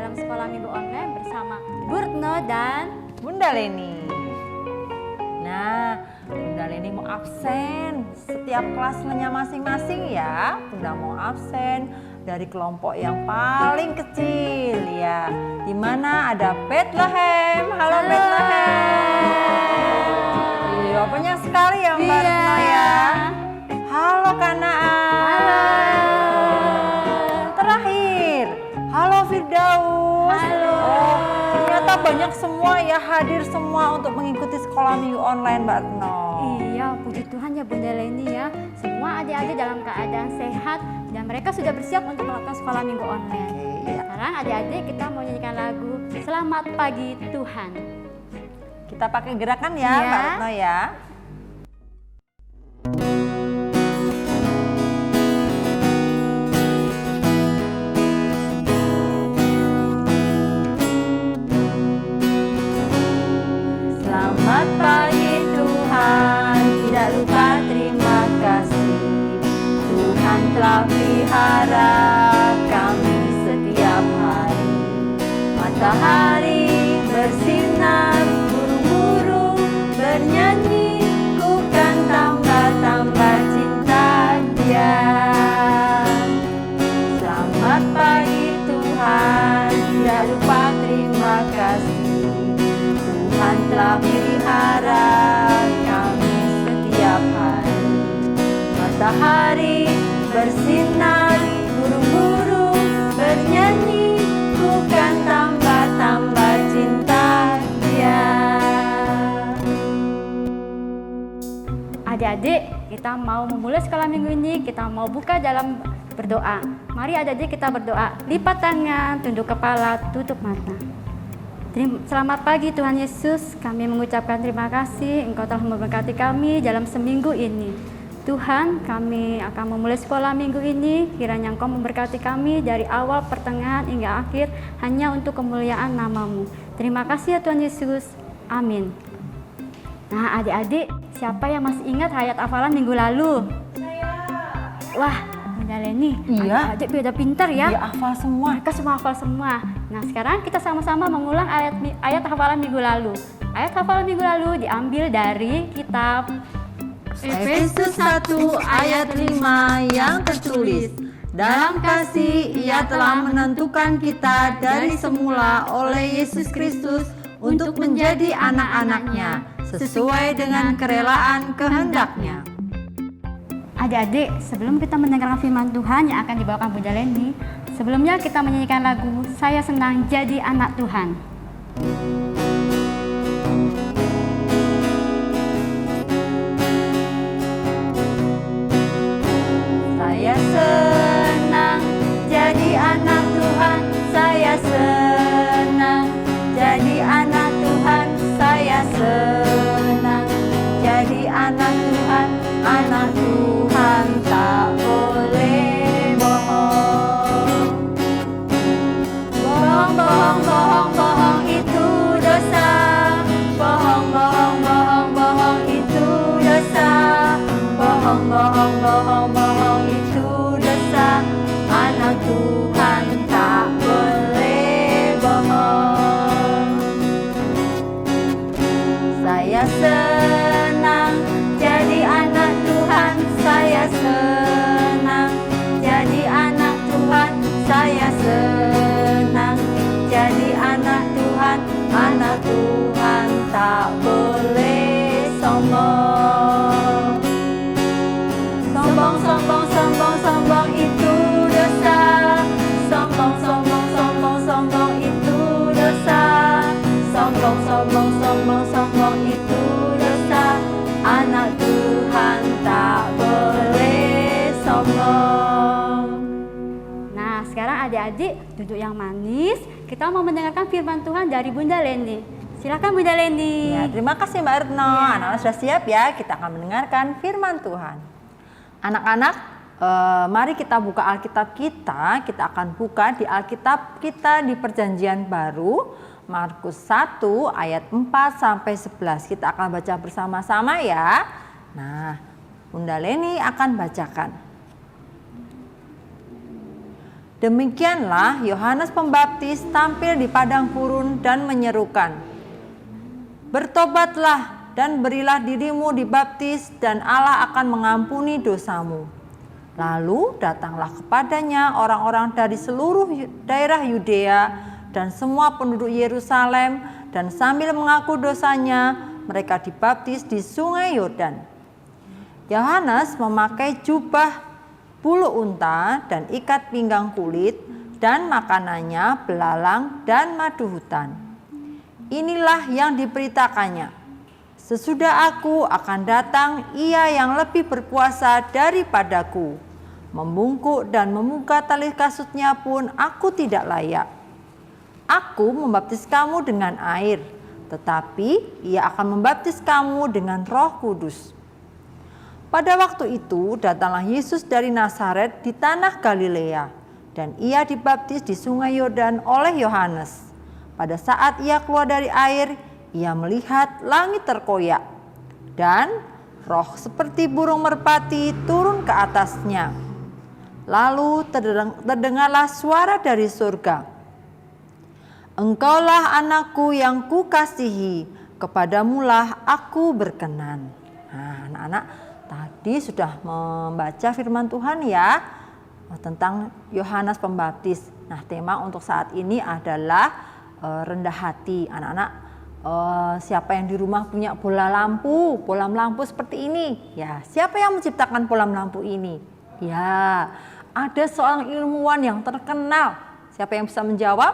dalam sekolah minggu online bersama Bu Retno dan Bunda Leni. Nah, Bunda Leni mau absen. Setiap kelasnya masing-masing ya. Bunda mau absen dari kelompok yang paling kecil ya. Di mana ada Bethlehem. Halo Bethlehem. Iya, banyak sekali ya Mbak Retno ya. Halo Kanaan. Terakhir, halo Firdaus. Halo. Oh, ternyata banyak semua ya, hadir semua untuk mengikuti sekolah minggu online Mbak Retno. Iya, puji Tuhan ya Bunda Leni ya. Semua adik-adik dalam keadaan sehat dan mereka sudah bersiap untuk melakukan sekolah minggu online. Iya. Sekarang adik-adik kita mau nyanyikan lagu Selamat Pagi Tuhan. Kita pakai gerakan ya Iya. Mbak Retno ya. Selamat pagi Tuhan, tidak lupa terima kasih. Tuhan telah pelihara kami setiap hari. Matahari bersinar, burung-burung bernyanyi, ku kan tambah-tambah cinta Dia. Selamat pagi Tuhan, tidak lupa terima kasih. Tuhan telah pelihara kami setiap hari. Matahari bersinar, burung-burung bernyanyi, ku kan tambah-tambah cinta Dia. Adik-adik, kita mau memulai sekolah minggu ini, kita mau buka dalam berdoa. Mari adik-adik kita berdoa. Lipat tangan, tunduk kepala, tutup mata. Selamat pagi Tuhan Yesus, kami mengucapkan terima kasih Engkau telah memberkati kami dalam seminggu ini. Tuhan, kami akan memulai sekolah minggu ini, kiranya Engkau memberkati kami dari awal, pertengahan, hingga akhir, hanya untuk kemuliaan nama-Mu. Terima kasih ya Tuhan Yesus, amin. Nah adik-adik, siapa yang masih ingat ayat hafalan minggu lalu? Wah, Bunda Leni, Iya. adik-adik udah pintar ya. Dia hafal semua. Mereka semua hafal semua. Nah sekarang kita sama-sama mengulang ayat hafalan minggu lalu. Ayat hafalan minggu lalu diambil dari kitab Efesus 1 ayat 5 yang tertulis, dalam kasih Ia telah menentukan kita dari semula oleh Yesus Kristus untuk menjadi anak-anaknya sesuai dengan kerelaan kehendak-Nya. Adik-adik, sebelum kita mendengarkan firman Tuhan yang akan dibawakan Bunda Leni, sebelumnya kita menyanyikan lagu Saya Senang Jadi Anak Tuhan. Saya senang jadi anak Tuhan, saya senang jadi anak Tuhan, saya senang jadi anak Tuhan, anak Tuhan tak boleh bohong. Bohong, bohong, bohong, bohong itu dosa. Bohong, bohong, bohong, bohong itu dosa. Bohong, bohong, bohong, bohong itu dosa. Anak Tuhan tak boleh bohong. Saya senang jadi anak Tuhan, saya senang jadi anak Tuhan, saya senang jadi anak Tuhan, anak Tuhan tak boleh sombong. Sombong, sombong, sombong, sombong itu dosa. Sombong, sombong, sombong, sombong itu dosa. Sombong, sombong, sombong, sombong itu dosa. Anak Tuhan tak boleh sombong. Nah sekarang adik-adik duduk yang manis, kita mau mendengarkan firman Tuhan dari Bunda Leni. Silakan Bunda Leni. Ya, terima kasih Mbak Retno. Iya. Anak-anak sudah siap ya? Kita akan mendengarkan firman Tuhan. Anak-anak, mari kita buka Alkitab kita. Kita akan buka di Alkitab kita di Perjanjian Baru, Markus 1 ayat 4 sampai 11. Kita akan baca bersama-sama ya. Nah, Bunda Leni akan bacakan. Demikianlah Yohanes Pembaptis tampil di padang gurun dan menyerukan, "Bertobatlah dan berilah dirimu dibaptis dan Allah akan mengampuni dosamu." Lalu datanglah kepadanya orang-orang dari seluruh daerah Yudea dan semua penduduk Yerusalem, dan sambil mengaku dosanya mereka dibaptis di sungai Yordan. Yohanes memakai jubah bulu unta dan ikat pinggang kulit, dan makanannya belalang dan madu hutan. Inilah yang diberitakannya, "Sesudah aku akan datang Ia yang lebih berkuasa daripadaku. Membungkuk dan membuka tali kasutnya pun aku tidak layak. Aku membaptis kamu dengan air, tetapi Ia akan membaptis kamu dengan Roh Kudus." Pada waktu itu datanglah Yesus dari Nazaret di tanah Galilea, dan Ia dibaptis di sungai Yordan oleh Yohanes. Pada saat Ia keluar dari air, Ia melihat langit terkoyak, dan roh seperti burung merpati turun ke atasnya. Lalu terdengarlah suara dari surga, "Engkaulah anakku yang kukasihi, kepadamulah aku berkenan." Nah, anak-anak, tadi sudah membaca firman Tuhan ya tentang Yohanes Pembaptis. Nah, tema untuk saat ini adalah rendah hati. Anak-anak, siapa yang di rumah punya bola lampu seperti ini? Ya, siapa yang menciptakan bola lampu ini? Ya, ada seorang ilmuwan yang terkenal. Siapa yang bisa menjawab?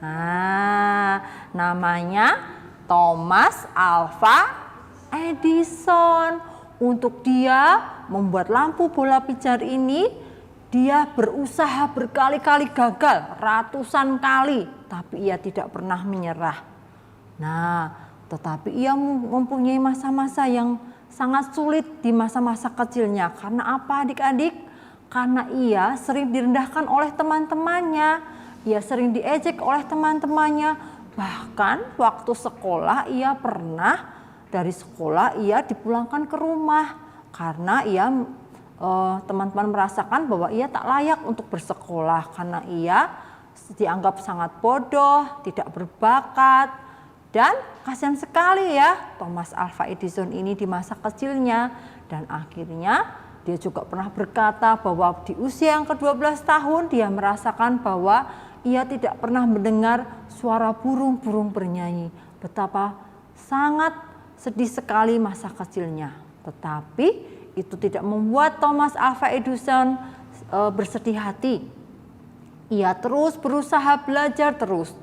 Nah, namanya Thomas Alva Edison. Untuk dia membuat lampu bola pijar ini, dia berusaha berkali-kali gagal, ratusan kali, tapi ia tidak pernah menyerah. Nah, tetapi ia mempunyai masa-masa yang sangat sulit di masa-masa kecilnya. Karena apa adik-adik? Karena ia sering direndahkan oleh teman-temannya, ia sering diejek oleh teman-temannya. Bahkan waktu sekolah ia pernah dari sekolah ia dipulangkan ke rumah karena ia teman-teman merasakan bahwa ia tak layak untuk bersekolah karena ia dianggap sangat bodoh, tidak berbakat. Dan kasihan sekali ya Thomas Alva Edison ini di masa kecilnya, dan akhirnya dia juga pernah berkata bahwa di usia yang ke-12 tahun dia merasakan bahwa ia tidak pernah mendengar suara burung-burung bernyanyi. Betapa sangat sedih sekali masa kecilnya, tetapi itu tidak membuat Thomas Alva Edison bersedih hati. Ia terus berusaha belajar terus.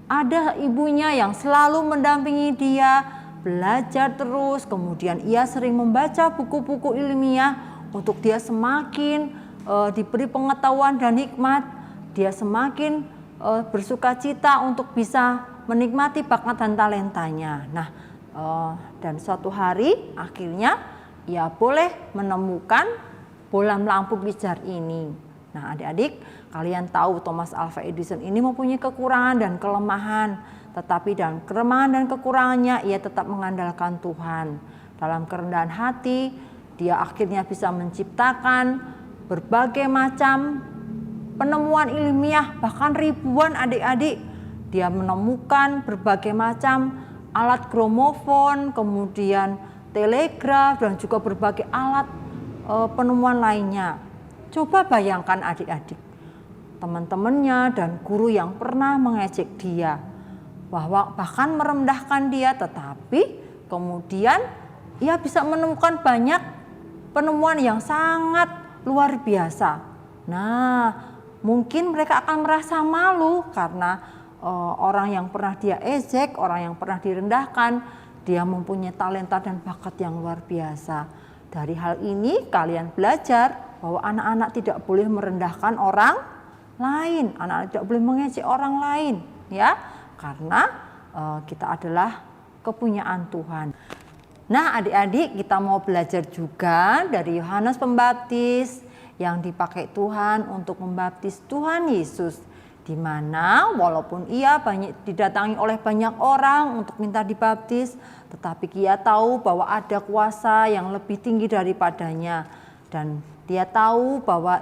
Ada ibunya yang selalu mendampingi dia belajar terus. Kemudian ia sering membaca buku-buku ilmiah untuk dia semakin diberi pengetahuan dan hikmat. Dia semakin bersukacita untuk bisa menikmati bakat dan talentanya. Nah, dan suatu hari akhirnya ia boleh menemukan bola lampu pijar ini. Nah, adik-adik, kalian tahu Thomas Alva Edison ini mempunyai kekurangan dan kelemahan, tetapi dalam kelemahan dan kekurangannya ia tetap mengandalkan Tuhan. Dalam kerendahan hati, dia akhirnya bisa menciptakan berbagai macam penemuan ilmiah, bahkan ribuan adik-adik. Dia menemukan berbagai macam alat gramofon, kemudian telegraf, dan juga berbagai alat penemuan lainnya. Coba bayangkan adik-adik, teman-temannya dan guru yang pernah mengejek dia, bahwa bahkan merendahkan dia, tetapi kemudian ia bisa menemukan banyak penemuan yang sangat luar biasa. Nah, mungkin mereka akan merasa malu karena orang yang pernah dia ejek, orang yang pernah direndahkan, dia mempunyai talenta dan bakat yang luar biasa. Dari hal ini kalian belajar bahwa anak-anak tidak boleh merendahkan orang lain, anak-anak tidak boleh mengejek orang lain, ya, karena kita adalah kepunyaan Tuhan. Nah, adik-adik, kita mau belajar juga dari Yohanes Pembaptis yang dipakai Tuhan untuk membaptis Tuhan Yesus, di mana walaupun ia banyak didatangi oleh banyak orang untuk minta dibaptis, tetapi dia tahu bahwa ada kuasa yang lebih tinggi daripadanya, dan dia tahu bahwa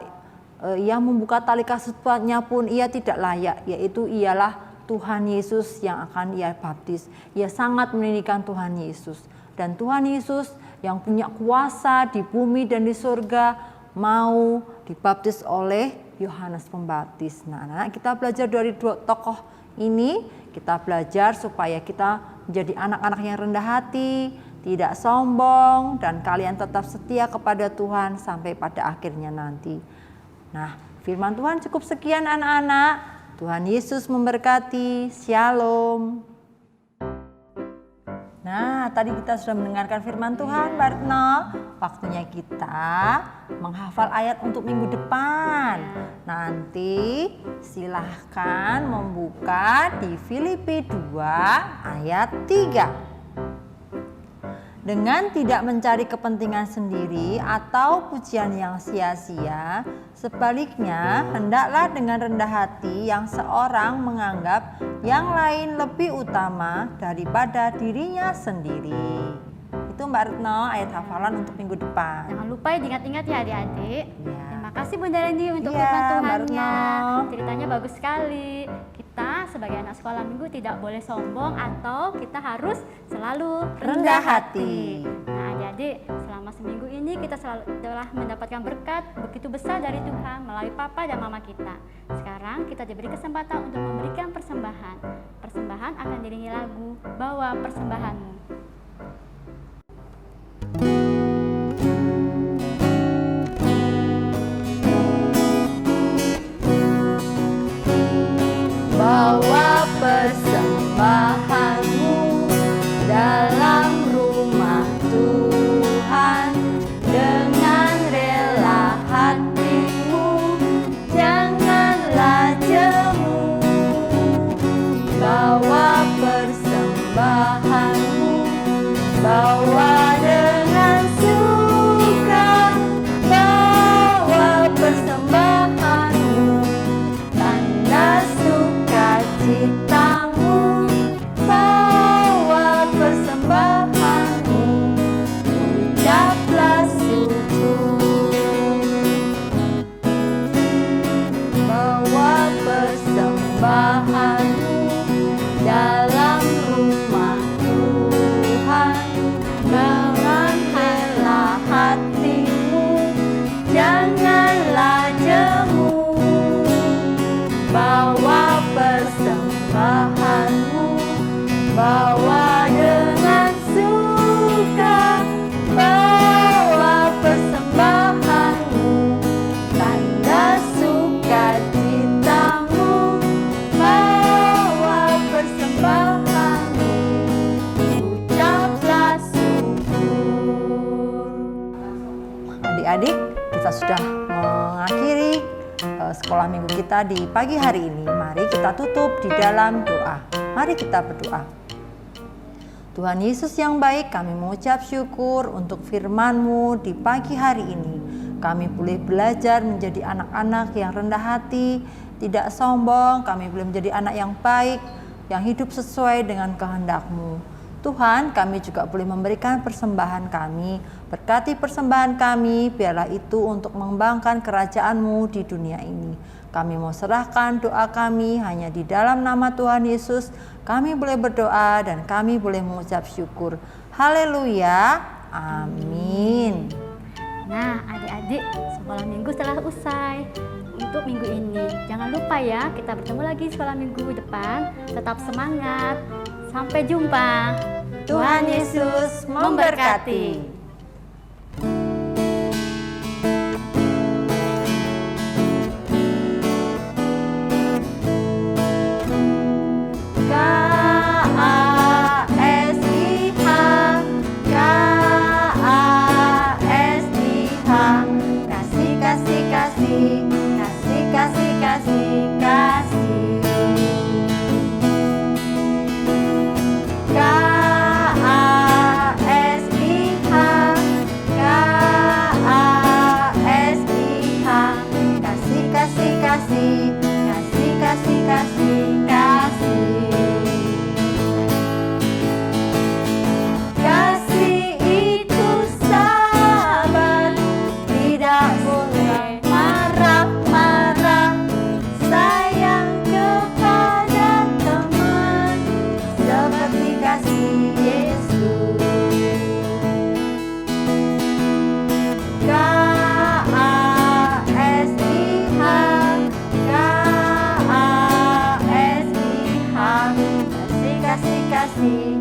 yang membuka tali kasutnya pun ia tidak layak, yaitu ialah Tuhan Yesus yang akan ia baptis. Ia sangat meninggikan Tuhan Yesus. Dan Tuhan Yesus yang punya kuasa di bumi dan di surga mau dibaptis oleh Yohanes Pembaptis. Nah, anak-anak, kita belajar dari dua tokoh ini, kita belajar supaya kita menjadi anak-anak yang rendah hati, tidak sombong, dan kalian tetap setia kepada Tuhan sampai pada akhirnya nanti. Nah, firman Tuhan cukup sekian anak-anak. Tuhan Yesus memberkati. Shalom. Nah, tadi kita sudah mendengarkan firman Tuhan, Mbak Retno. Waktunya kita menghafal ayat untuk minggu depan. Nanti silahkan membuka di Filipi 2 ayat 3. Dengan tidak mencari kepentingan sendiri atau pujian yang sia-sia, sebaliknya hendaklah dengan rendah hati yang seorang menganggap yang lain lebih utama daripada dirinya sendiri. Itu Mbak Retno ayat hafalan untuk minggu depan. Jangan lupa diingat-ingat ya adik-adik. Ya. Terima kasih Bunda Reni untuk Ya, firman Mbak Tuhannya. Retno. Ceritanya bagus sekali. Kita sebagai anak sekolah minggu tidak boleh sombong atau kita harus selalu rendah hati. Nah adik-adik, selama seminggu ini kita telah mendapatkan berkat begitu besar dari Tuhan melalui papa dan mama kita. Sekarang kita diberi kesempatan untuk memberikan persembahan. Persembahan akan diiringi lagu Bawa Persembahanmu. Bawa persembahanmu dalam rumah Tuhan dengan rela hatimu, janganlah jemu. Bawa persembahanmu, bawa dengan suka, bawa persembahanmu, tanda sukacitamu, bawa persembahanmu, ucaplah syukur. Bawa persembahanmu dalam rumah Tuhan dengan rela hatimu, janganlah jemu. Bawa persembahanmu, bawa dengan suka, bawa persembahanmu, tanda sukacitamu, bawa persembahanmu, ucaplah syukur. Adik-adik, kita sudah mengakhiri sekolah minggu kita di pagi hari ini. Mari kita tutup di dalam doa. Mari kita berdoa. Tuhan Yesus yang baik, kami mengucap syukur untuk firman-Mu di pagi hari ini. Kami boleh belajar menjadi anak-anak yang rendah hati, tidak sombong. Kami boleh menjadi anak yang baik, yang hidup sesuai dengan kehendak-Mu. Tuhan, kami juga boleh memberikan persembahan kami. Berkati persembahan kami, biarlah itu untuk mengembangkan kerajaan-Mu di dunia ini. Kami mau serahkan doa kami hanya di dalam nama Tuhan Yesus. Kami boleh berdoa dan kami boleh mengucap syukur. Haleluya. Amin. Nah adik-adik, sekolah minggu telah usai untuk minggu ini. Jangan lupa ya, kita bertemu lagi sekolah minggu depan. Tetap semangat. Sampai jumpa. Tuhan Yesus memberkati. Kasih kasih.